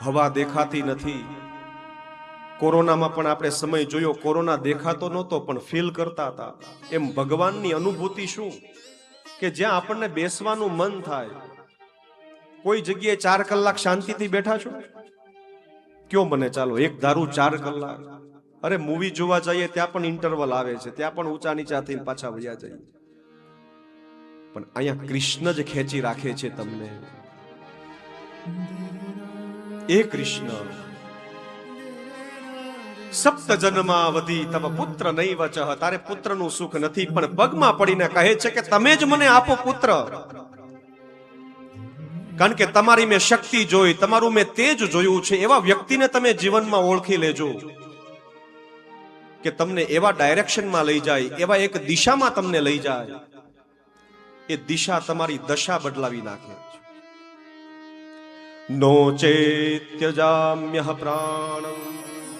હવા દેખાતી નથી. કોરોનામાં પણ આપણે સમય જોયો, કોરોના દેખાતો નહોતો પણ ફીલ કરતા હતા. એમ ભગવાનની અનુભૂતિ શું કે જ્યાં આપણને બેસવાનું મન થાય. કોઈ જગ્યાએ 4 કલાક શાંતિથી બેઠા છો? કયો મને, ચાલો એક ધારું 4 કલાક. અરે મૂવી જોવા જઈએ ત્યાં પણ ઇન્ટરવલ આવે છે, ત્યાં પણ ઊંચા નીચા થઈને પાછા વયા જઈએ. પણ અહીંયા કૃષ્ણ જ ખેંચી રાખે છે તમને. એ કૃષ્ણ સપ્ત જન્માવધિ તવ પુત્ર નૈવ ચહ, તારે પુત્રનું સુખ નથી, પણ પગમાં પડીને કહે છે કે તમે જ મને આપો પુત્ર. કારણ કે તમારી મેં શક્તિ જોઈ, તમારું મેં તેજ જોયું છે. એવા વ્યક્તિને તમે જીવનમાં ઓળખી લેજો કે તમને એવા ડાયરેક્શનમાં લઈ જાય, એવા એક દિશામાં તમને લઈ જાય, એ દિશા તમારી દશા બદલાવી નાખે. નો ચેત્યજામ્યઃ પ્રાણં,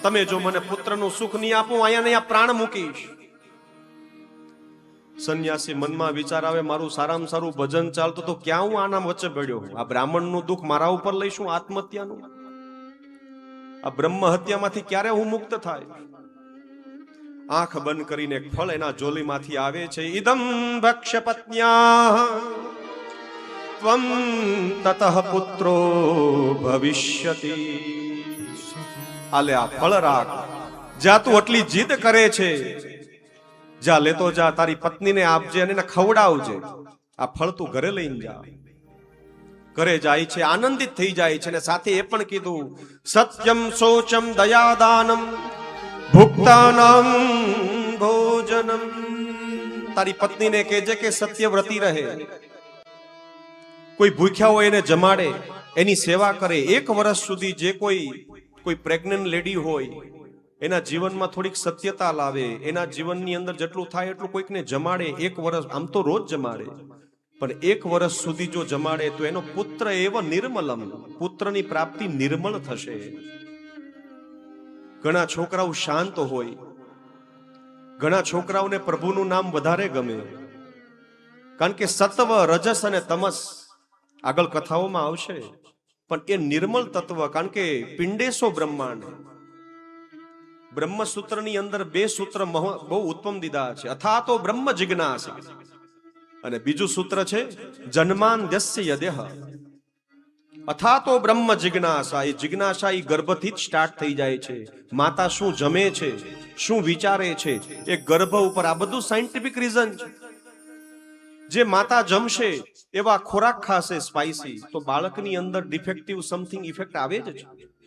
તમે જો મને પુત્રનું સુખ નહીં આપો, અહીંયા ને પ્રાણ મૂકીશ. સંન્યાસી મનમાં વિચાર આવે, મારું સારામાં સારું ભજન ચાલતું તો ક્યાં હું આના વચ્ચે પડ્યો? આ બ્રાહ્મણનું દુઃખ મારા ઉપર લઈશું, આત્મહત્યાનું? આ બ્રહ્મ હત્યામાંથી ક્યારે હું મુક્ત થાય? આંખ બંધ કરીને એક ફળ એના જોલીમાંથી આવે છે. ઇદમ ભક્ષ્ય પત્ન્યા ત્વમ તતઃ પુત્રો ભવિષ્યતિ. આલે આ ફળ રાખ. જા તું આટલી જીદ કરે છે, જા લેતો જા, તારી પત્નીને આપજે અને એને ખવડાવજે. આ ફળ તું ઘરે લઈને જા. ઘરે જાય છે, આનંદિત થઈ જાય છે, અને સાથે એ પણ કીધું, સત્યમ શોચમ દયાદાનમ ભુક્તાનામ ભોજનમ. તારી પત્નીને કહેજે કે સત્યવ્રતી રહે, કોઈ ભૂખ્યા હોય એને જમાડે, એની સેવા કરે. 1 વર્ષ સુધી જે કોઈ પ્રેગ્નન્ટ લેડી હોય એના જીવનમાં થોડીક સત્યતા લાવે, એના જીવનની અંદર જેટલું થાય એટલું કોઈકને જમાડે. 1 વર્ષ, આમ તો રોજ જમાડે, પણ 1 વર્ષ સુધી જો જમાડે તો એનો પુત્ર એવ નિર્મલમ, પુત્રની પ્રાપ્તિ નિર્મળ થશે. ઘણા છોકરાઓ શાંત હોય, ઘણા છોકરાઓને પ્રભુનું નામ વધારે ગમે, કારણ કે સત્વ, રજસ અને તમસ આગળ કથાઓમાં આવશે. પણ એ નિર્મળ તત્વ, કારણ કે પિંડેશો બ્રહ્માંડ. બ્રહ્મસૂત્રની અંદર 2 સૂત્ર બહુ ઉત્તમ દીધા છે. અથા તો બ્રહ્મ જિજ્ઞાસા, અને બીજું સૂત્ર છે જન્માંદ્યસ્ય યદેહ. અથા તો બ્રહ્મ જિજ્ઞાસા, એ જિજ્ઞાસા એ ગર્ભથી જ સ્ટાર્ટ થઈ જાય છે. માતા શું જમે છે, શું વિચારે છે, એ ગર્ભ ઉપર. આ બધું સાયન્ટિફિક રીઝન છે. જે માતા જમશે એવા ખોરાક ખાશે સ્પાઇસી, તો બાળકની અંદર ડિફેક્ટિવ સમથિંગ ઇફેક્ટ આવે જ છે.